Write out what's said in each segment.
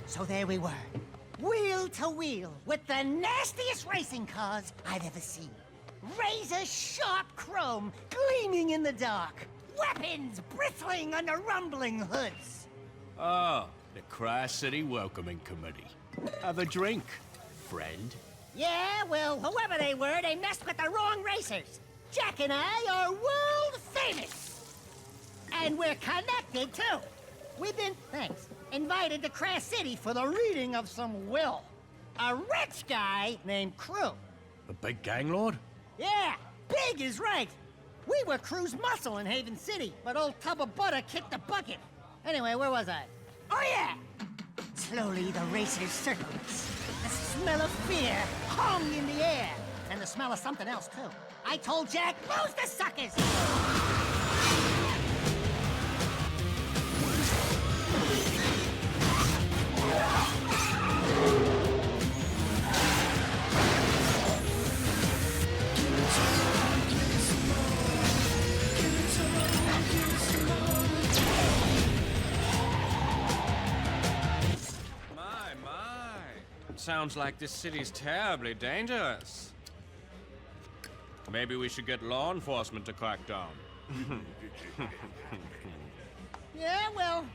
So there we were, wheel to wheel, with the nastiest racing cars I've ever seen. Razor-sharp chrome gleaming in the dark. Weapons bristling under rumbling hoods. Oh, the Cry City Welcoming Committee. Have a drink, friend. Yeah, well, whoever they were, they messed with the wrong racers. Jack and I are world famous. And we're connected, too. We've been, invited to Crash City for the reading of some will. A rich guy named Crew. The big gang lord? Yeah, big is right. We were Crew's muscle in Haven City, but old Tub of Butter kicked the bucket. Anyway, where was I? Oh, yeah! Slowly, the racers circled us. The smell of fear hung in the air. And the smell of something else, too. I told Jack, lose the suckers! Sounds like this city's terribly dangerous. Maybe we should get law enforcement to crack down. Yeah, well,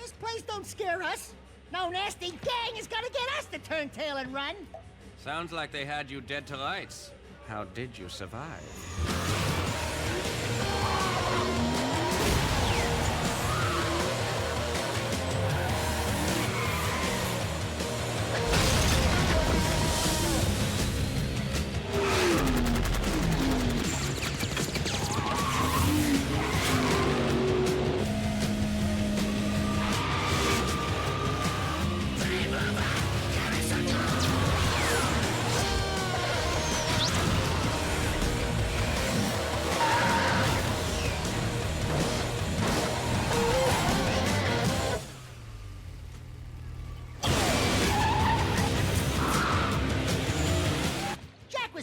this place don't scare us. No nasty gang is gonna get us to turn tail and run. Sounds like they had you dead to rights. How did you survive?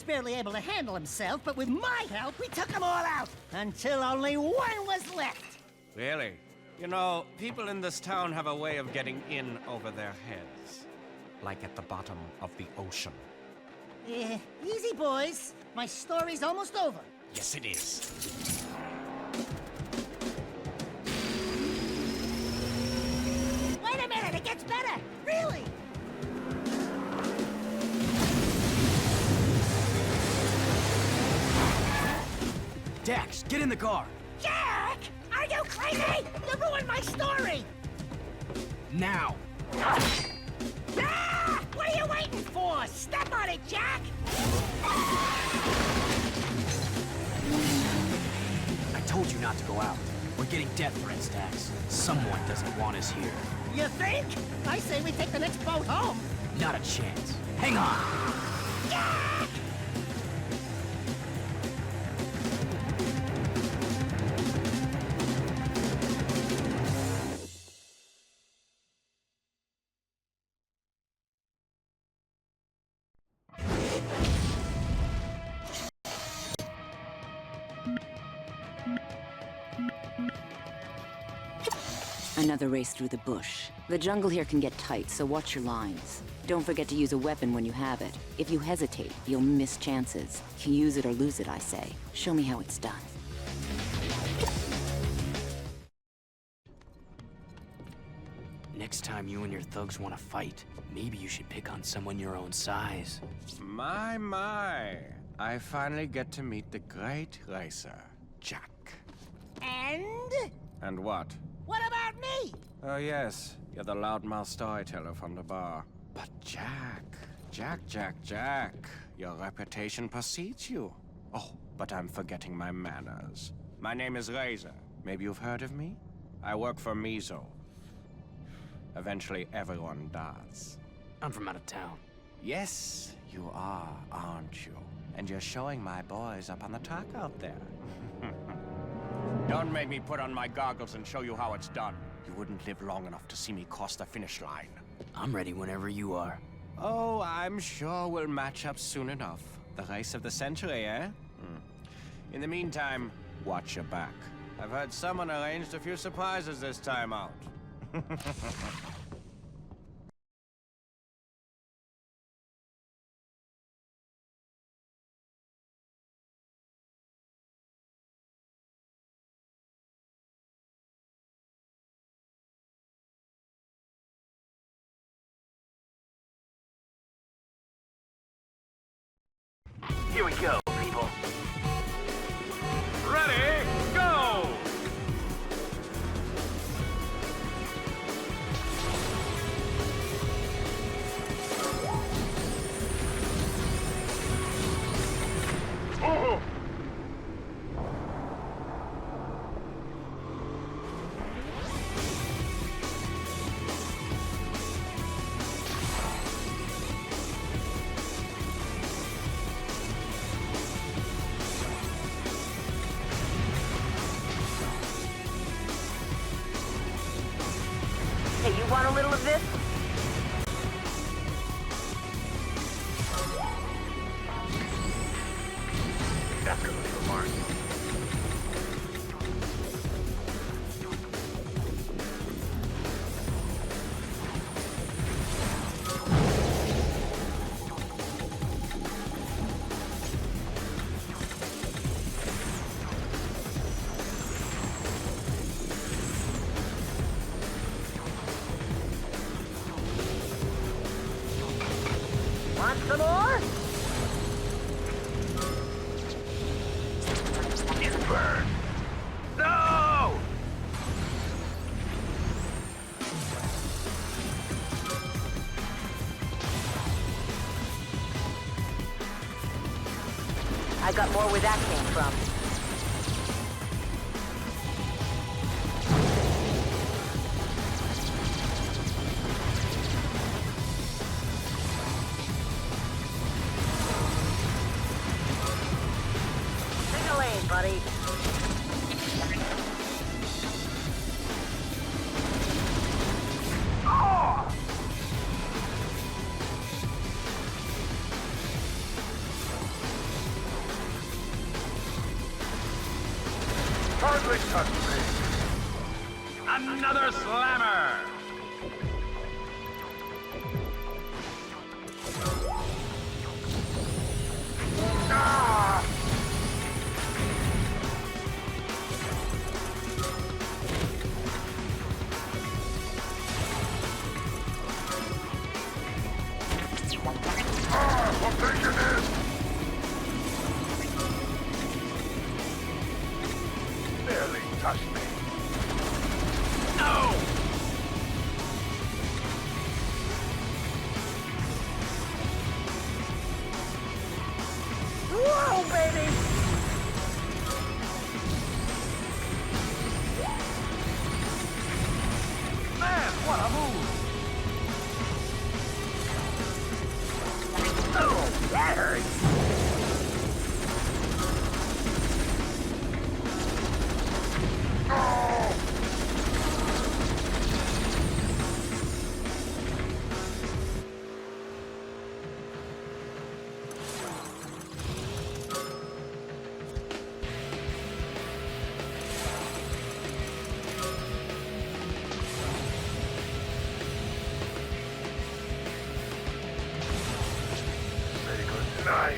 Barely able to handle himself, but with my help, we took them all out, until only one was left. Really? You know, people in this town have a way of getting in over their heads. Like at the bottom of the ocean. Easy, boys. My story's almost over. Yes, it is. Wait a minute, it gets better! Really! Dax, get in the car! Jack! Are you crazy? You ruined my story! Now! Ah! What are you waiting for? Step on it, Jack! I told you not to go out. We're getting death threats, Dax. Someone doesn't want us here. You think? I say we take the next boat home. Not a chance. Hang on! Jack! Another race through the bush. The jungle here can get tight, so watch your lines. Don't forget to use a weapon when you have it. If you hesitate, you'll miss chances. Use it or lose it, I say. Show me how it's done. Next time you and your thugs want to fight, maybe you should pick on someone your own size. My. I finally get to meet the great racer, Jack. And? And what? What about me? Oh yes, you're the loudmouth storyteller from the bar. But Jack, your reputation precedes you. Oh, but I'm forgetting my manners. My name is Razor. Maybe you've heard of me? I work for Mizo. Eventually everyone does. I'm from out of town. Yes, you are, aren't you? And you're showing my boys up on the track out there. Don't make me put on my goggles and show you how it's done. You wouldn't live long enough to see me cross the finish line. I'm ready whenever you are. Oh, I'm sure we'll match up soon enough. The race of the century, eh? In the meantime, watch your back. I've heard someone arranged a few surprises this time out. Here we go, people. Ready, go! Oh! Hey, you want a little of this? That's gonna leave a mark. Want some more? You burn. No! I got more where that came from. Take a lane, buddy. Hardly touch me. Another slammer! Ah! I'm taking it! Barely touched me. No! Whoa, baby! Man, what a move! Oh, that hurts! Oh! Say good night.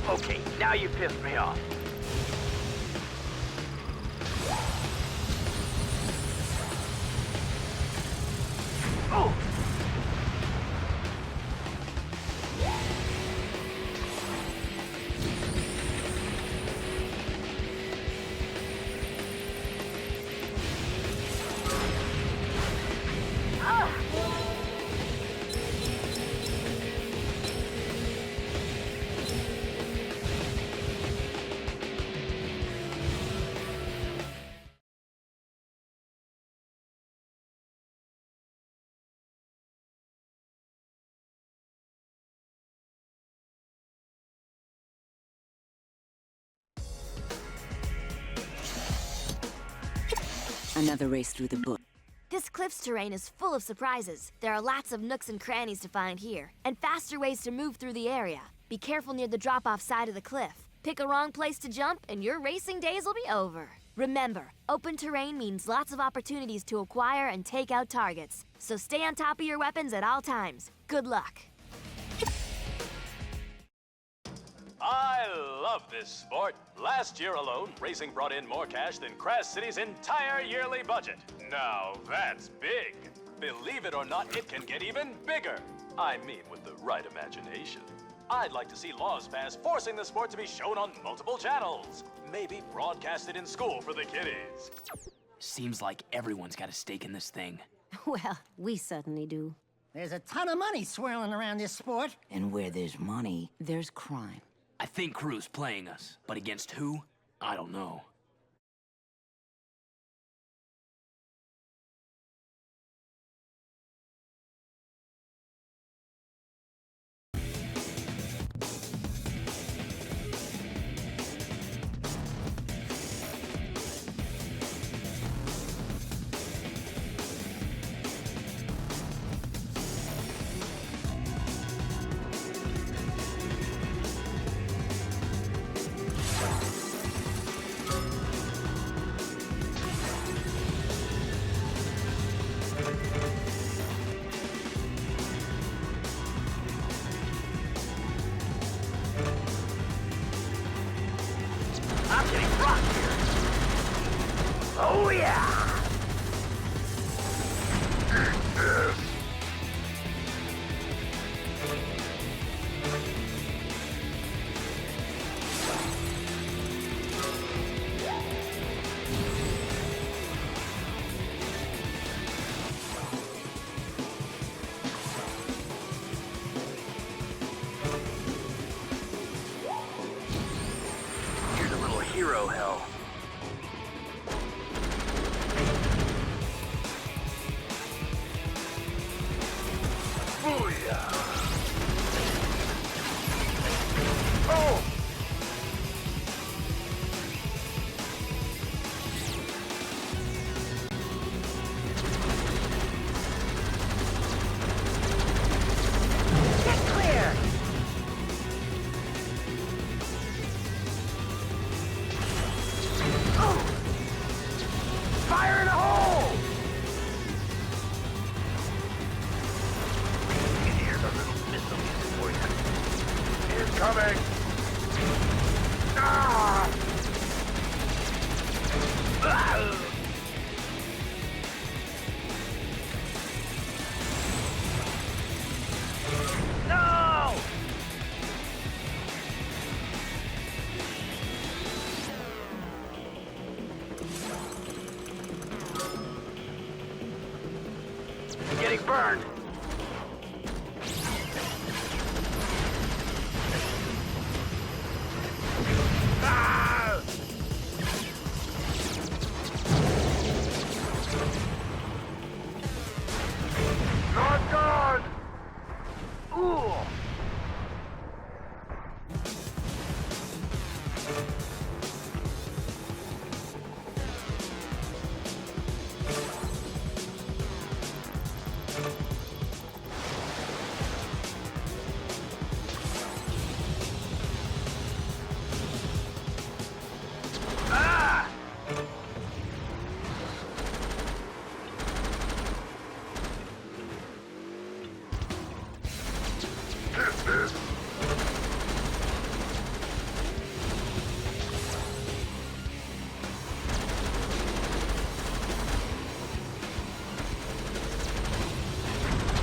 Okay, now you pissed me off. Oh! Another race through the bush. This cliff's terrain is full of surprises. There are lots of nooks and crannies to find here, and faster ways to move through the area. Be careful near the drop-off side of the cliff. Pick a wrong place to jump, and your racing days will be over. Remember, open terrain means lots of opportunities to acquire and take out targets. So stay on top of your weapons at all times. Good luck. I love this sport. Last year alone, racing brought in more cash than Crash City's entire yearly budget. Now that's big. Believe it or not, it can get even bigger. I mean, with the right imagination. I'd like to see laws passed forcing the sport to be shown on multiple channels. Maybe broadcasted in school for the kiddies. Seems like everyone's got a stake in this thing. Well, we certainly do. There's a ton of money swirling around this sport. And where there's money, there's crime. I think Crew's playing us, but against who? I don't know. I'm getting rocked here. Oh, yeah! Here's a little hero hell. Booyah! Oh! Get clear! Oh! Fire in a hole! Here's a little missile music for you. Incoming! Ah! Ah! No! Getting burned. Ah! Not good. Ooh. Ah!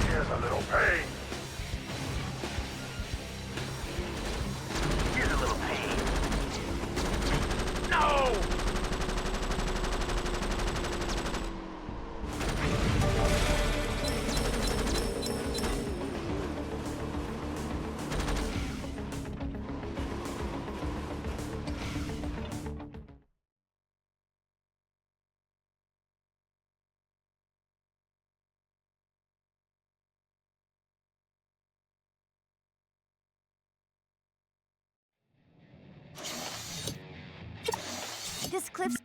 Here's a little pain. Here's a little pain. No! This cliff's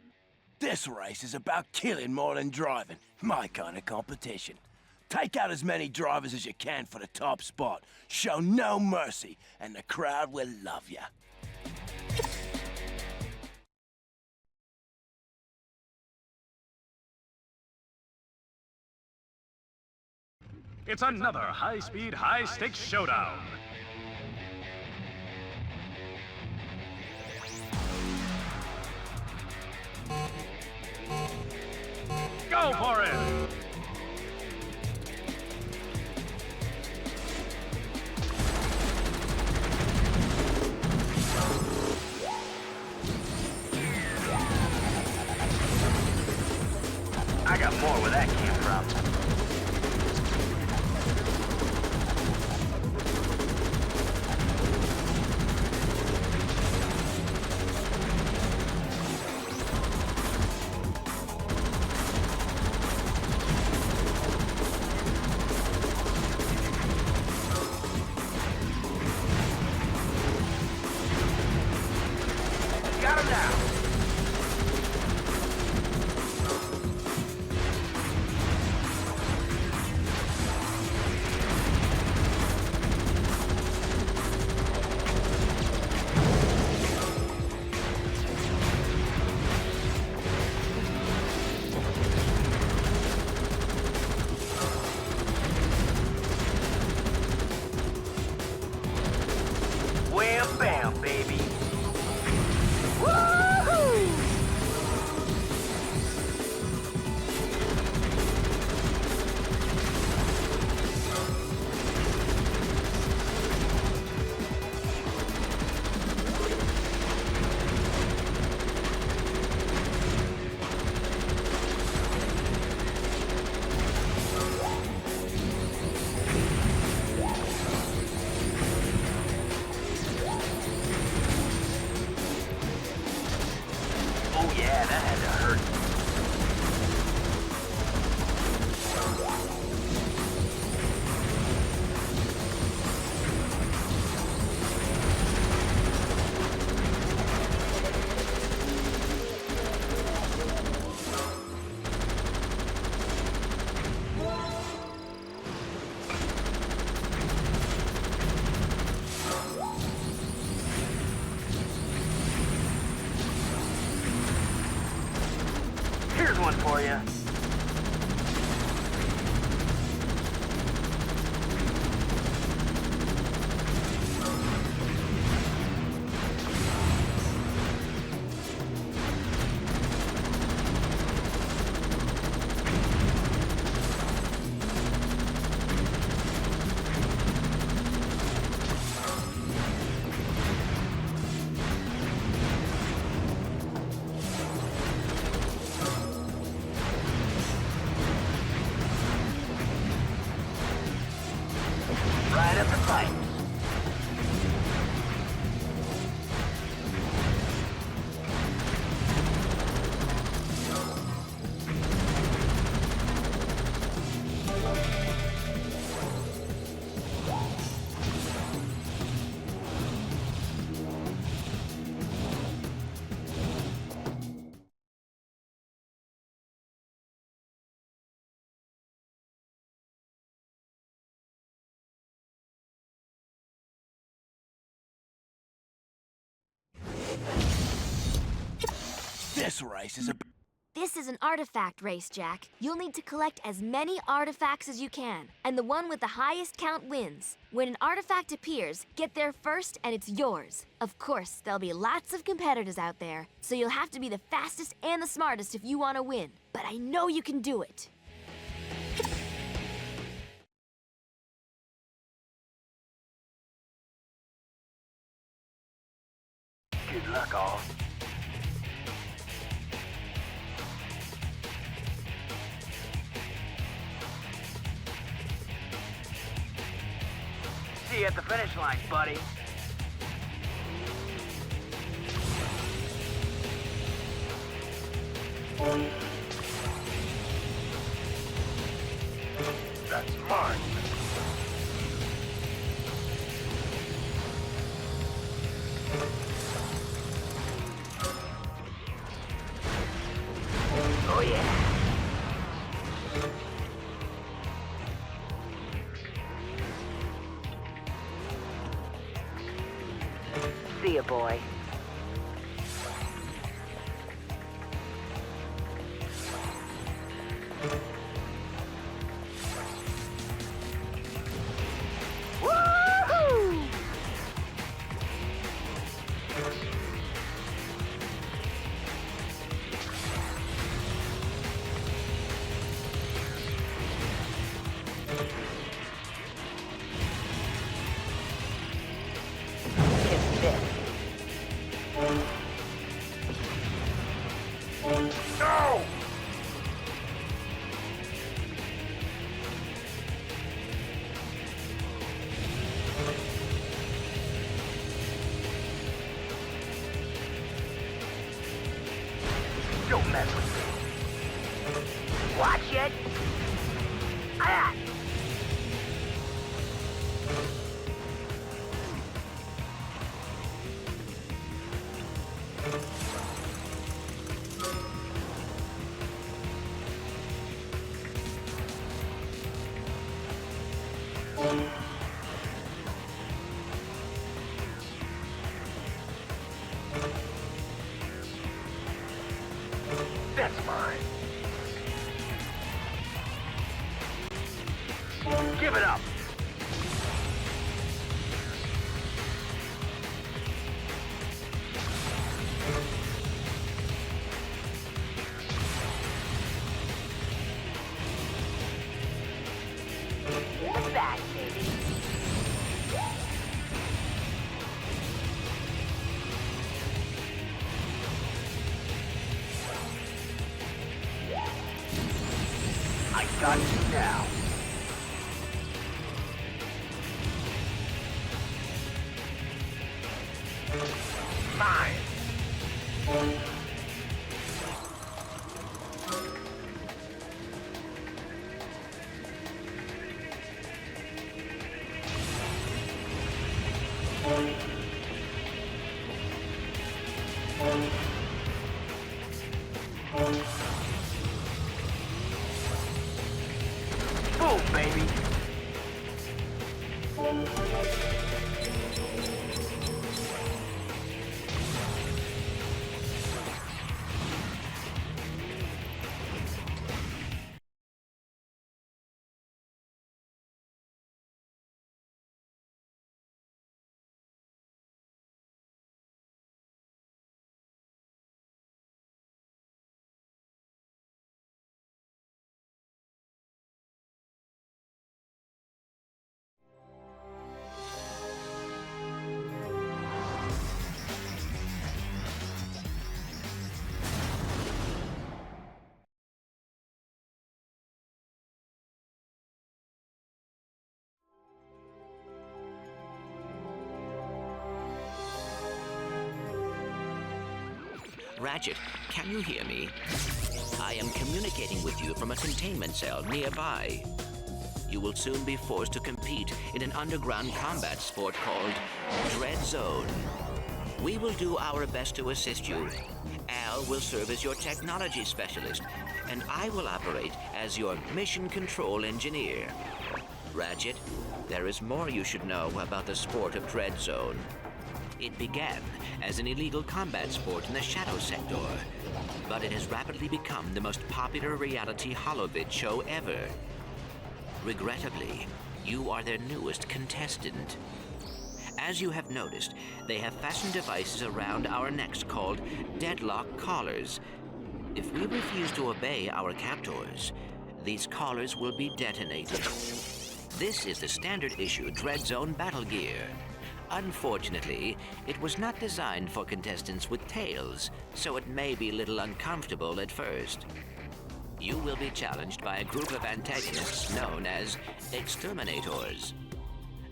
This race is about killing more than driving. My kind of competition. Take out as many drivers as you can for the top spot. Show no mercy, and the crowd will love you. It's another high-speed, high-stakes showdown. Go for it! I got more where that came from. Got him now. Wham bam, baby. Woohoo! Oh yeah, that had to hurt. Here's one for you. Right up the pipe. This race is a... This is an artifact race, Jack. You'll need to collect as many artifacts as you can, and the one with the highest count wins. When an artifact appears, get there first and it's yours. Of course, there'll be lots of competitors out there, so you'll have to be the fastest and the smartest if you want to win. But I know you can do it. Good luck, all. See you at the finish line, buddy. That's mine. Oh yeah. See ya, boy. Woohoo! That's mine. Give it up. What's that, baby? I got you now. Mine. Boom, baby. Ratchet, can you hear me? I am communicating with you from a containment cell nearby. You will soon be forced to compete in an underground combat sport called Dread Zone. We will do our best to assist you. Al will serve as your technology specialist, and I will operate as your mission control engineer. Ratchet, there is more you should know about the sport of Dread Zone. It began as an illegal combat sport in the Shadow Sector, but it has rapidly become the most popular reality holovid show ever. Regrettably, you are their newest contestant. As you have noticed, they have fastened devices around our necks called deadlock collars. If we refuse to obey our captors, these collars will be detonated. This is the standard issue Dread Zone battle gear. Unfortunately, it was not designed for contestants with tails, so it may be a little uncomfortable at first. You will be challenged by a group of antagonists known as Exterminators.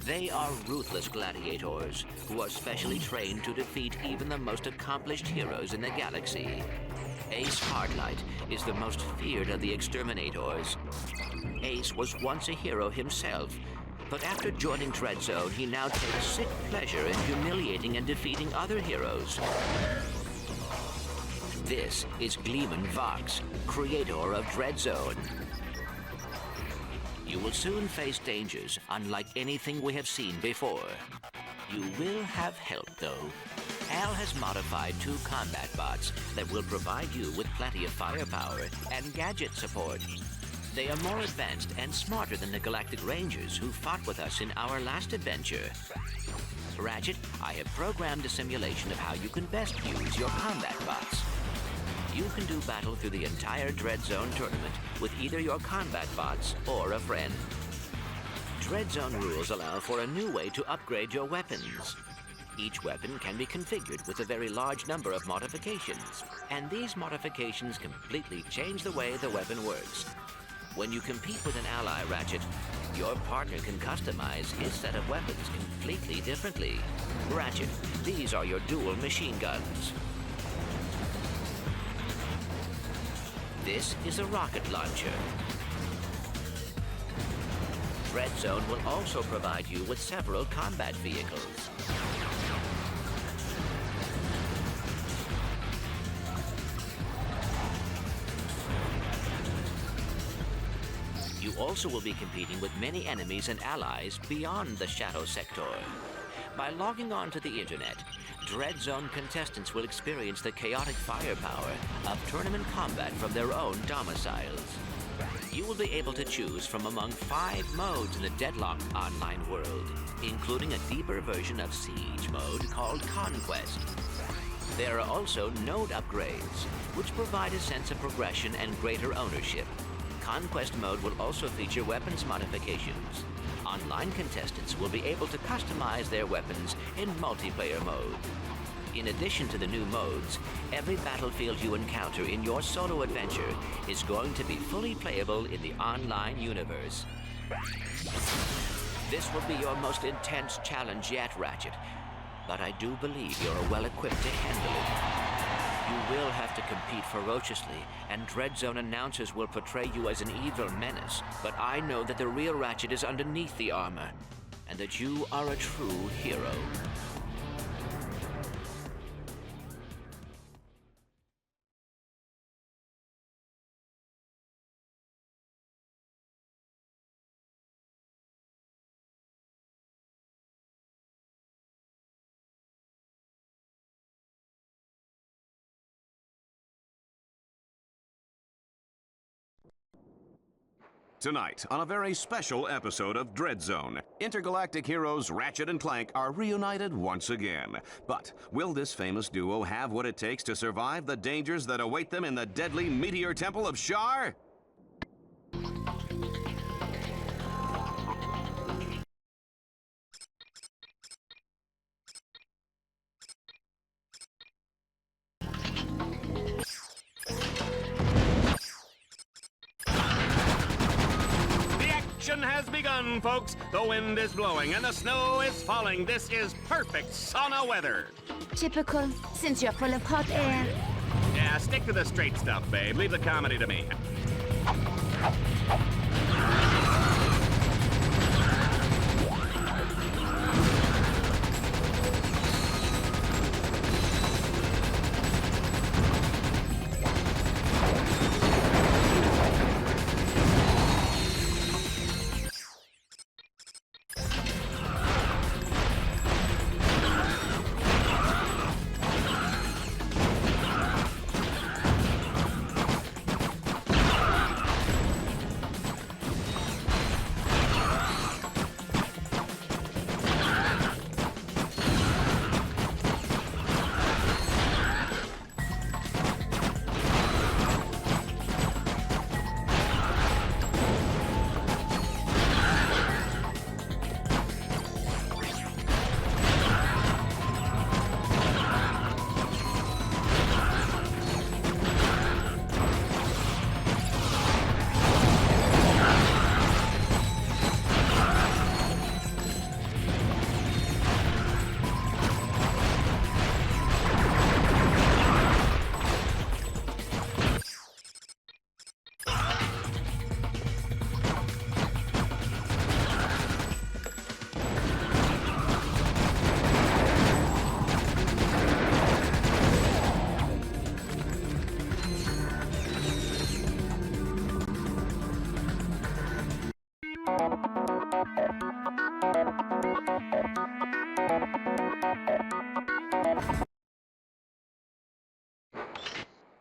They are ruthless gladiators who are specially trained to defeat even the most accomplished heroes in the galaxy. Ace Hardlight is the most feared of the Exterminators. Ace was once a hero himself, but after joining Dread Zone, he now takes sick pleasure in humiliating and defeating other heroes. This is Gleeman Vox, creator of Dread Zone. You will soon face dangers unlike anything we have seen before. You will have help, though. Al has modified 2 combat bots that will provide you with plenty of firepower and gadget support. They are more advanced and smarter than the Galactic Rangers who fought with us in our last adventure. Ratchet, I have programmed a simulation of how you can best use your combat bots. You can do battle through the entire Dread Zone tournament with either your combat bots or a friend. Dread Zone rules allow for a new way to upgrade your weapons. Each weapon can be configured with a very large number of modifications, and these modifications completely change the way the weapon works. When you compete with an ally, Ratchet, your partner can customize his set of weapons completely differently. Ratchet, these are your dual machine guns. This is a rocket launcher. Dread Zone will also provide you with several combat vehicles. You also will be competing with many enemies and allies beyond the Shadow Sector. By logging on to the internet, Dread Zone contestants will experience the chaotic firepower of tournament combat from their own domiciles. You will be able to choose from among 5 modes in the deadlocked online world, including a deeper version of Siege mode called Conquest. There are also node upgrades, which provide a sense of progression and greater ownership. Conquest mode will also feature weapons modifications. Online contestants will be able to customize their weapons in multiplayer mode. In addition to the new modes, every battlefield you encounter in your solo adventure is going to be fully playable in the online universe. This will be your most intense challenge yet, Ratchet, but I do believe you're well equipped to handle it. You will have to compete ferociously, and Dread Zone announcers will portray you as an evil menace, but I know that the real Ratchet is underneath the armor, and that you are a true hero. Tonight, on a very special episode of Dread Zone, intergalactic heroes Ratchet and Clank are reunited once again. But will this famous duo have what it takes to survive the dangers that await them in the deadly meteor temple of Shar? Has begun, folks. The wind is blowing and the snow is falling. This is perfect sauna weather. Typical, since you're full of hot air. Yeah, stick to the straight stuff, babe. Leave the comedy to me.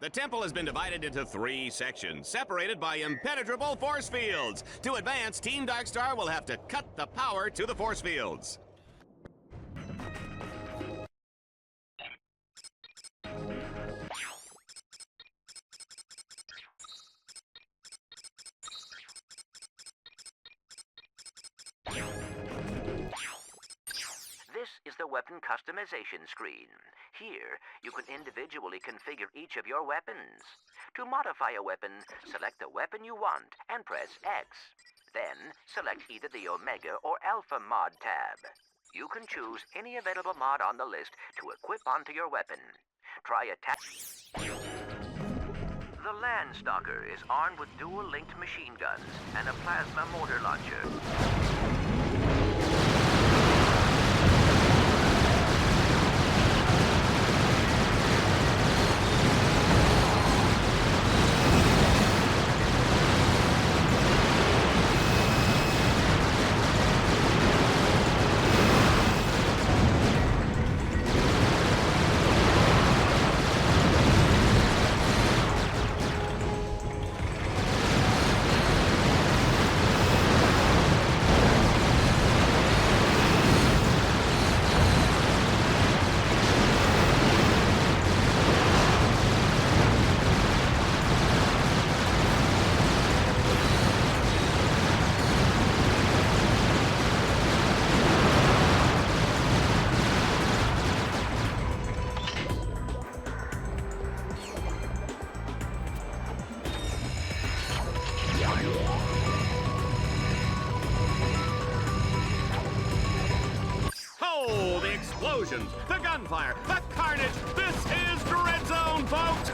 The temple has been divided into 3 sections, separated by impenetrable force fields. To advance, Team Darkstar will have to cut the power to the force fields. This is the weapon customization screen. Here, you can individually configure each of your weapons. To modify a weapon, select the weapon you want and press X. Then, select either the Omega or Alpha mod tab. You can choose any available mod on the list to equip onto your weapon. Try attack. The Landstalker is armed with dual-linked machine guns and a plasma mortar launcher. explosions, the gunfire, the carnage. This is Dread Zone, folks!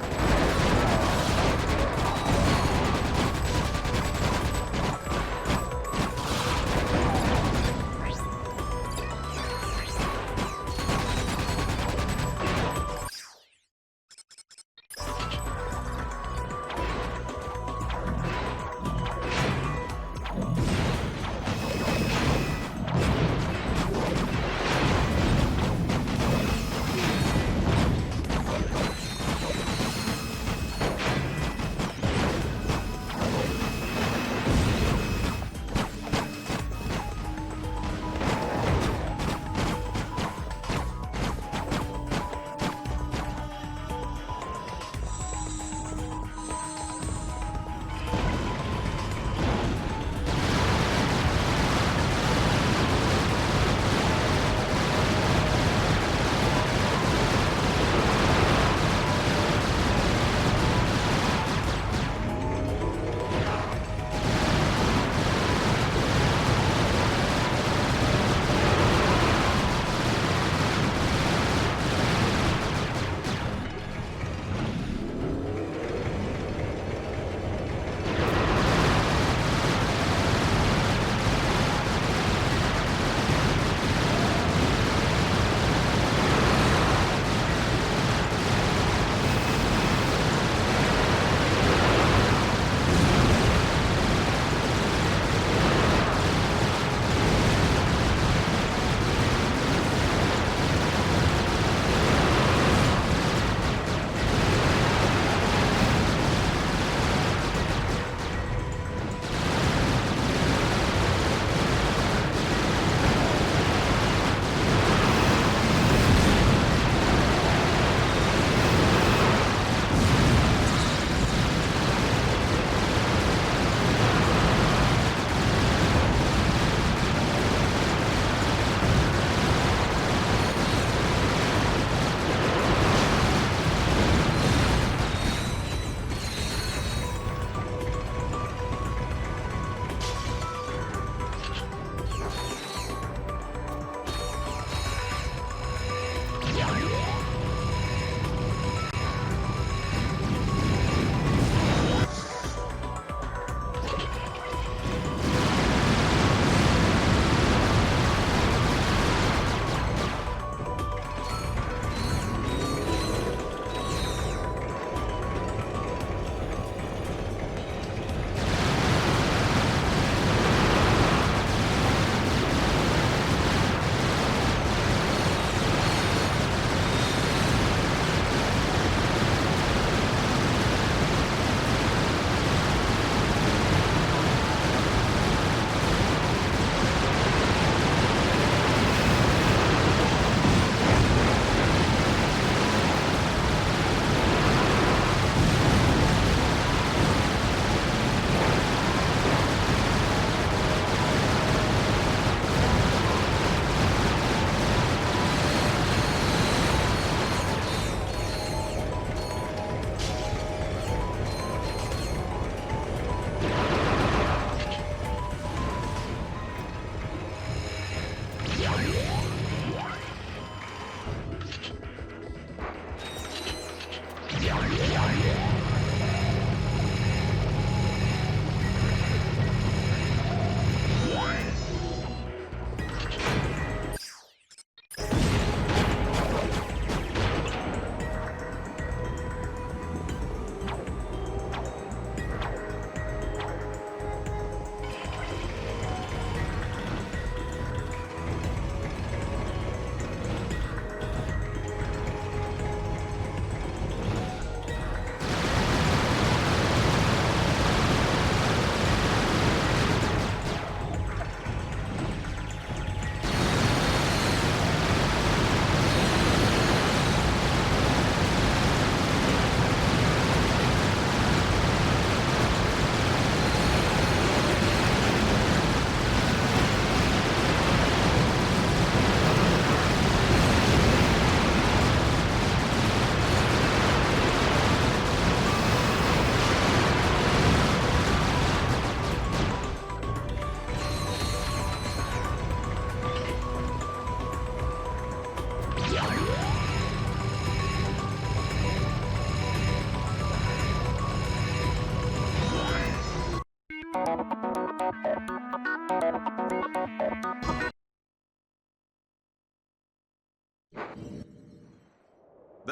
The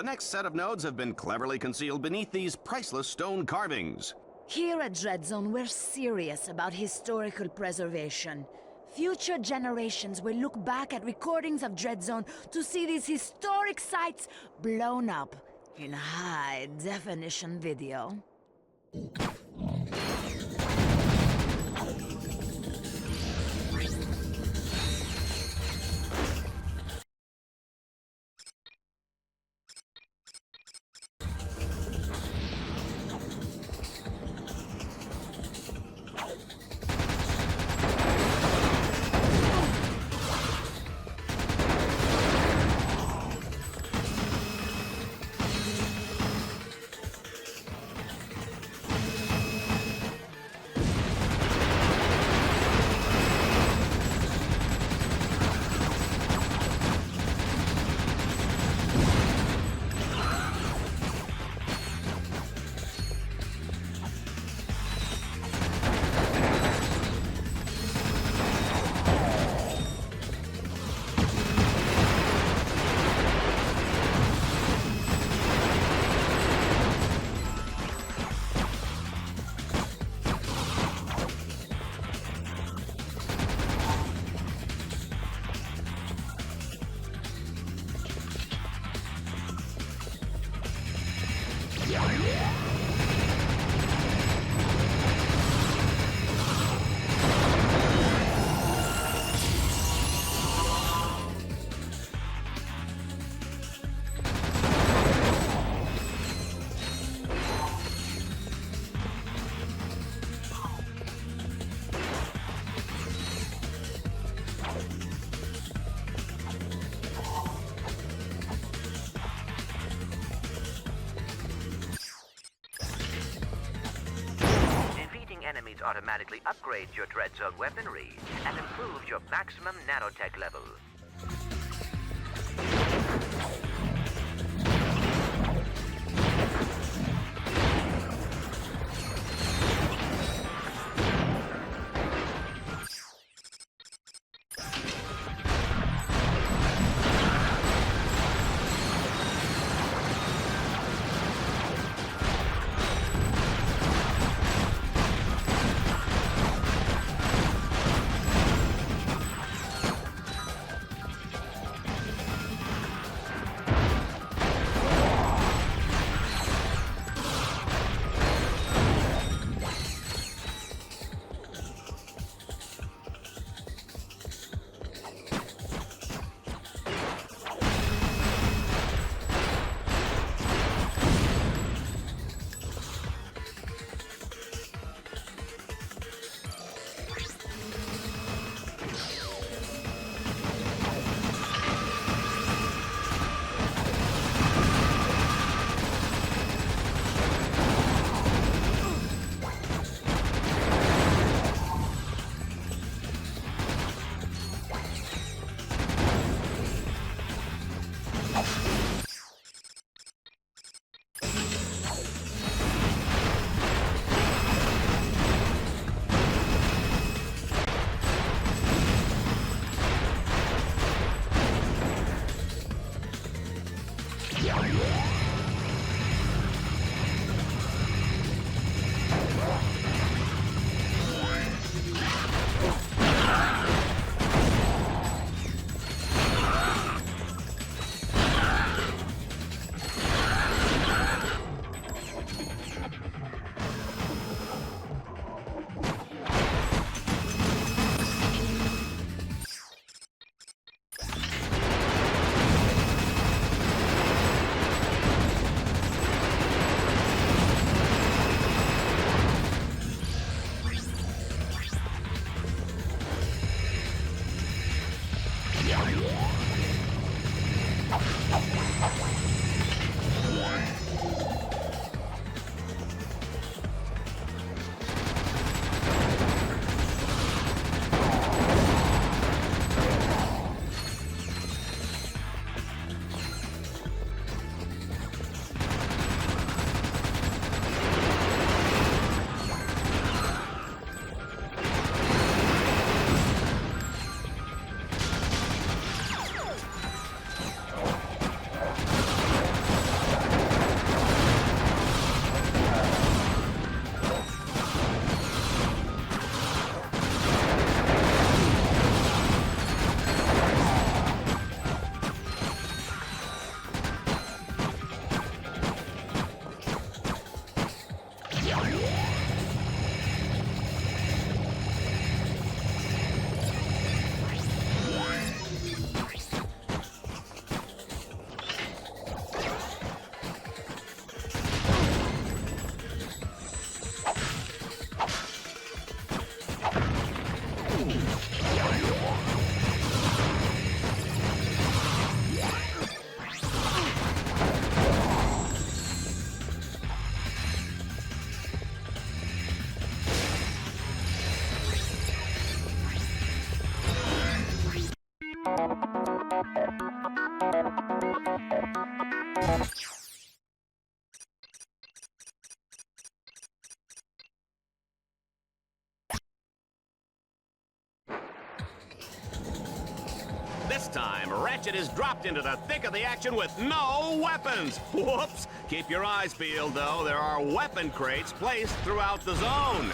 next set of nodes have been cleverly concealed beneath these priceless stone carvings. Here at Dreadzone, we're serious about historical preservation. Future generations will look back at recordings of Dreadzone to see these historic sites blown up in high-definition video. Enemies automatically upgrades your Dreadzone weaponry and improves your maximum nanotech level. This time, Ratchet is dropped into the thick of the action with no weapons. Whoops! Keep your eyes peeled, though. There are weapon crates placed throughout the zone.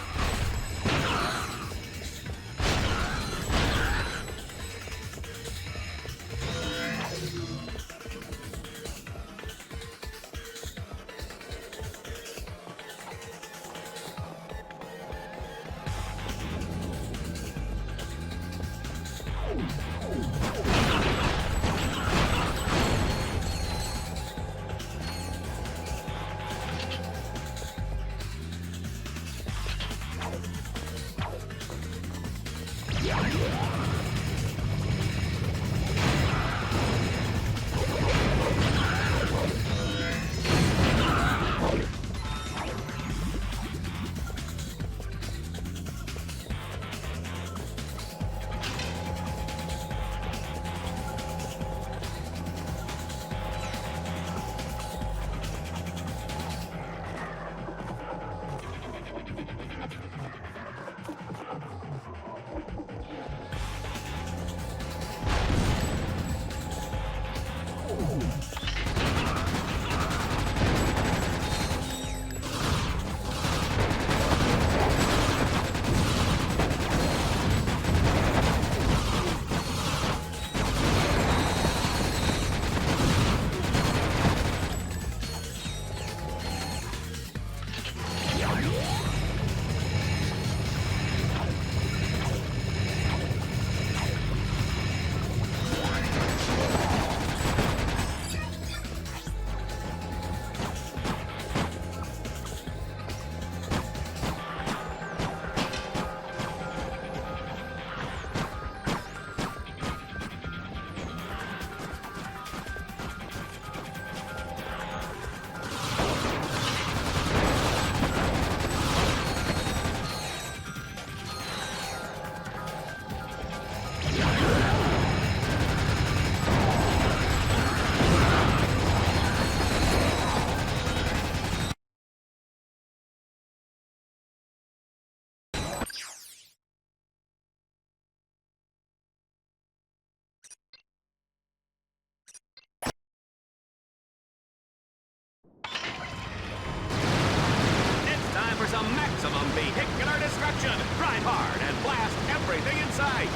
For some maximum vehicular destruction. Drive hard and blast everything in sight.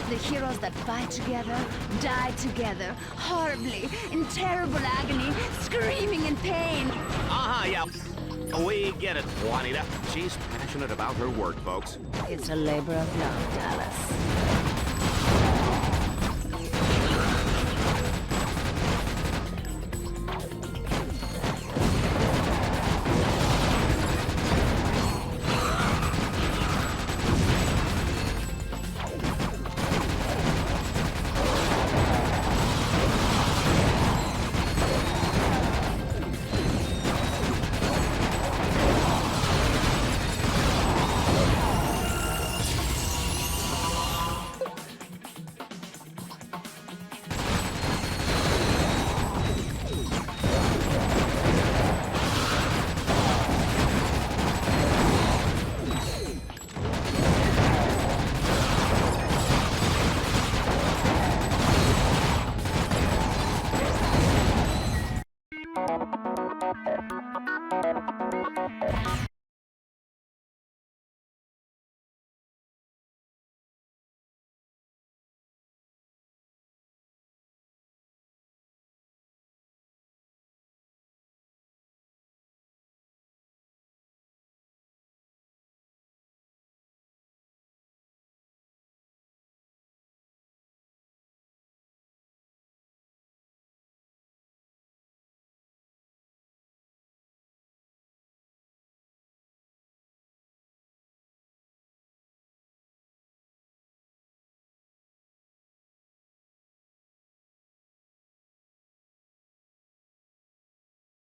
The heroes that fight together, die together, horribly, in terrible agony, screaming in pain. Yeah. We get it, Juanita. She's passionate about her work, folks. It's a labor of love, Dallas.